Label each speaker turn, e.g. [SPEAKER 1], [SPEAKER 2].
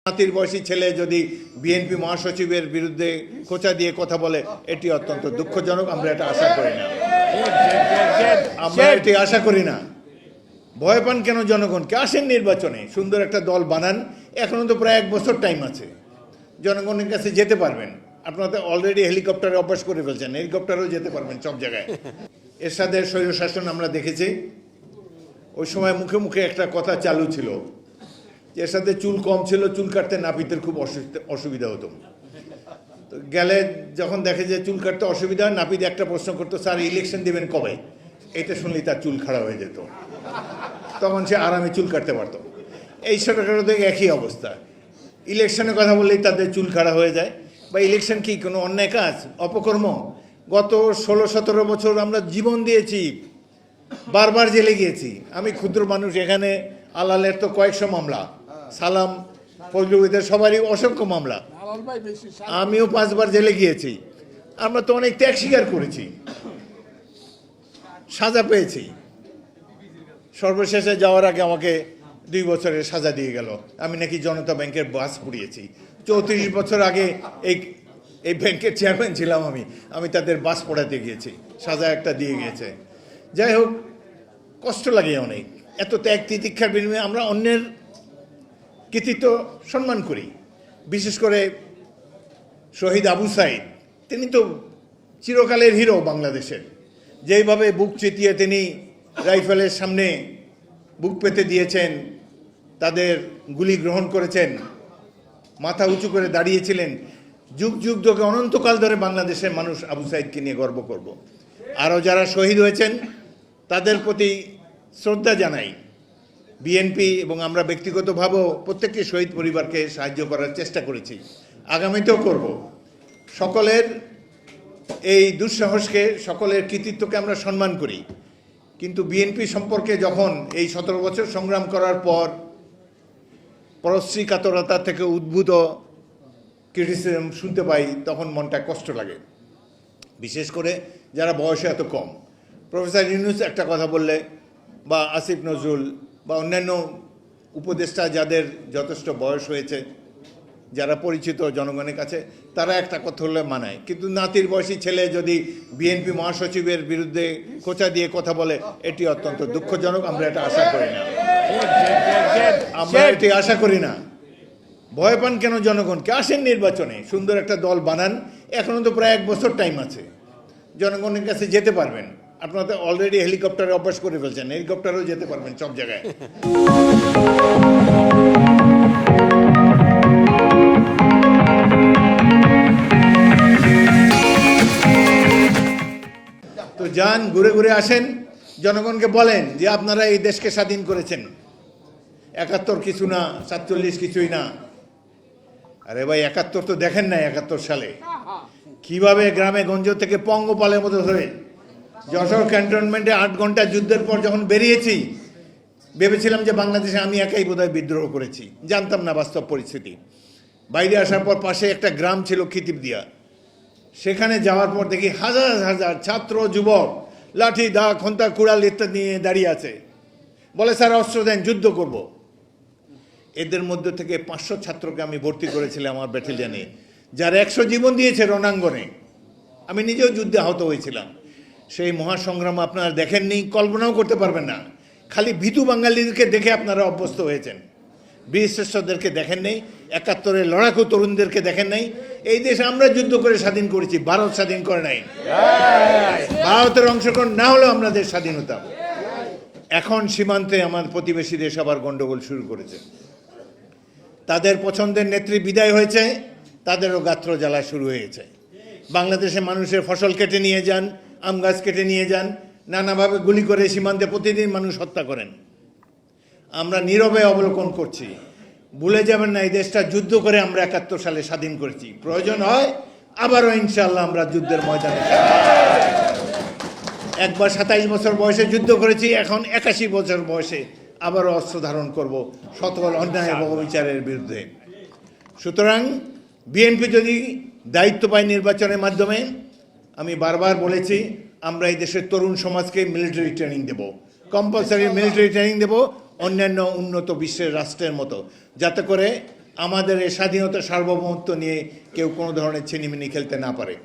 [SPEAKER 1] নাতির বয়সী ছেলে যদি বিএনপি মহাসচিবের বিরুদ্ধে খোঁচা দিয়ে কথা বলে এটি অত্যন্ত দুঃখজনক। আমরা এটা আশা করি না, ভয় পান কেন জনগণকে? আসেন নির্বাচনে, সুন্দর একটা দল বানান। এখনো তো প্রায় 1 বছর টাইম আছে, জনগণের কাছে যেতে পারবেন। আপনারা তো অলরেডি হেলিকপ্টারে অভ্যাস করে ফেলছেন, হেলিকপ্টারেও যেতে পারবেন সব জায়গায়। এরশাদের স্বৈরশাসন আমরা দেখেছি, ওই সময় মুখে মুখে একটা কথা চালু ছিল, এর সাথে চুল কম ছিল, চুল কাটতে নাপিতের খুব অসুবিধা হতো। তো গেলে যখন দেখে যে চুল কাটতে অসুবিধা, নাপিত একটা প্রশ্ন করতো, স্যার ইলেকশন দেবেন কবে? এটা শুনলেই তার চুল খাড়া হয়ে যেত, তখন সে আরামে চুল কাটতে পারতো। এই ছোটোখাটো থেকে একই অবস্থা, ইলেকশনের কথা বললেই তাদের চুল খাড়া হয়ে যায়। বা ইলেকশন কি কোনো অন্যায় কাজ, অপকর্ম? গত 16-17 বছর আমরা জীবন দিয়েছি, বারবার জেলে গিয়েছি। আমি ক্ষুদ্র মানুষ, এখানে আলালের তো কয়েকশো মামলা, সালাম ফজলুদের সবারই অসংখ্য মামলা, আমিও 5 বার জেলে গিয়েছি। আমরা তো অনেক ত্যাগ স্বীকার করেছি, সাজা পেয়েছি। সর্বশেষে যাওয়ার আগে আমাকে 2 বছরের সাজা দিয়ে গেল, আমি নাকি জনতা ব্যাংকের বাস পুড়িয়েছি। 34 বছর আগে এই ব্যাংকের চেয়ারম্যান ছিলাম আমি তাদের বাস পোড়াতে গিয়েছি, সাজা একটা দিয়ে গিয়েছে। যাই হোক, কষ্ট লাগে অনেক। এত ত্যাগ তিতিক্ষার বিনিময়ে আমরা অন্যের কৃতিত্ব সম্মান করি। বিশেষ করে শহীদ আবু সাইদ, তিনি তো চিরকালের হিরো বাংলাদেশের। যেইভাবে বুক চিতিয়ে তিনি রাইফেলের সামনে বুক পেতে দিয়েছেন, তাদের গুলি গ্রহণ করেছেন, মাথা উঁচু করে দাঁড়িয়েছিলেন, যুগ যুগ ধরে অনন্তকাল ধরে বাংলাদেশের মানুষ আবু সাইদকে নিয়ে গর্ব করব। আরও যারা শহীদ হয়েছেন তাদের প্রতি শ্রদ্ধা জানাই। বিএনপি এবং আমরা ব্যক্তিগতভাবেও প্রত্যেকটি শহীদ পরিবারকে সাহায্য করার চেষ্টা করেছি, আগামীতেও করব। সকলের এই দুঃসাহসকে, সকলের কৃতিত্বকে আমরা সম্মান করি। কিন্তু বিএনপি সম্পর্কে যখন এই 17 বছর সংগ্রাম করার পর পরশ্রী কাতরতা থেকে উদ্ভূত ক্রিটিসিজম শুনতে পাই, তখন মনটা কষ্ট লাগে। বিশেষ করে যারা বয়সে এত কম। প্রফেসর ইউনূস একটা কথা বললে, বা আসিফ নজরুল, বা অন্যান্য উপদেষ্টা যাদের যথেষ্ট বয়স হয়েছে, যারা পরিচিত জনগণের কাছে, তারা একটা কথা হলে মানায়। কিন্তু নাতির বয়সী ছেলে যদি বিএনপি মহাসচিবের বিরুদ্ধে খোঁচা দিয়ে কথা বলে এটি অত্যন্ত দুঃখজনক। আমরা এটা আশা করি না, ভয় পান কেন জনগণকে? আসেন নির্বাচনে, সুন্দর একটা দল বানান। এখনো তো প্রায় 1 বছর টাইম আছে, জনগণের কাছে যেতে পারবেন। আপনারা তো অলরেডি হেলিকপ্টারে অভ্যাস করে ফেলছেন, হেলিকপ্টারেও যেতে পারবেন সব জায়গায়। তো যান, ঘুরে ঘুরে আসেন, জনগণকে বলেন যে আপনারা এই দেশকে স্বাধীন করেছেন। 71 কিছু না, 47 কিছুই না। আরে ভাই, 71 তো দেখেন না? 71 সালে কিভাবে গ্রামে গঞ্জ থেকে পঙ্গপালের মতো ধরে যশোর ক্যান্টনমেন্টে 8 ঘন্টা যুদ্ধের পর যখন বেরিয়েছি, ভেবেছিলাম যে বাংলাদেশে আমি একাই বোধহয় বিদ্রোহ করেছি। জানতাম না বাস্তব পরিস্থিতি। বাইরে আসার পর পাশে একটা গ্রাম ছিল খিতিবদিয়া, সেখানে যাওয়ার পর দেখি হাজার হাজার ছাত্র যুবক লাঠি, দা, খন্তা, কুড়াল ইত্যাদি নিয়ে দাঁড়িয়ে আছে। বলে, স্যার অস্ত্র দেন, যুদ্ধ করব। এদের মধ্যে থেকে 500 ছাত্রকে আমি ভর্তি করেছিলাম আমার ব্যাটালিয়নে, যার 100 জীবন দিয়েছে রণাঙ্গনে। আমি নিজেও যুদ্ধে আহত হয়েছিলাম। সেই মহাসংগ্রাম আপনারা দেখেননি, কল্পনাও করতে পারবেন না। খালি ভীতু বাঙালিদেরকে দেখে আপনারা অভ্যস্ত হয়েছেন, বীরশ্রেষ্ঠদেরকে দেখেন নেই, 71-এর লড়াকু তরুণদেরকে দেখেন নাই। এই দেশে আমরা যুদ্ধ করে স্বাধীন করেছি, ভারত স্বাধীন করে নাই। ভারতের অংশগ্রহণ না হলেও আমরা দেশ স্বাধীন হতাম। এখন সীমান্তে আমার প্রতিবেশী দেশ আবার গন্ডগোল শুরু করেছে। তাদের পছন্দের নেত্রী বিদায় হয়েছে, তাদেরও গাত্র জ্বালা শুরু হয়েছে। বাংলাদেশে মানুষের ফসল কেটে নিয়ে যান, আম গাছ কেটে নিয়ে যান, নানাভাবে গুলি করে সীমান্তে প্রতিদিন মানুষ হত্যা করেন। আমরা নীরবে অবলোকন করছি। ভুলে যাবেন না, এই দেশটা যুদ্ধ করে আমরা 71 সালে স্বাধীন করেছি। প্রয়োজন হয় আবারও ইনশাআল্লাহ আমরা যুদ্ধের ময়দানে। একবার 27 বছর বয়সে যুদ্ধ করেছি, এখন 81 বছর বয়সে আবারও অস্ত্র ধারণ করব সকল অন্যায় এবং অবিচারের বিরুদ্ধে। সুতরাং বিএনপি যদি দায়িত্ব পায় নির্বাচনের মাধ্যমে, আমি বারবার বলেছি, আমরা এই দেশের তরুণ সমাজকে মিলিটারি ট্রেনিং দেব, কম্পালসারি মিলিটারি ট্রেনিং দেব, অন্যান্য উন্নত বিশ্বের রাষ্ট্রের মতো, যাতে করে আমাদের এই স্বাধীনতা সার্বভৌমত্ব নিয়ে কেউ কোনো ধরনের ছিনিমিনি খেলতে না পারে।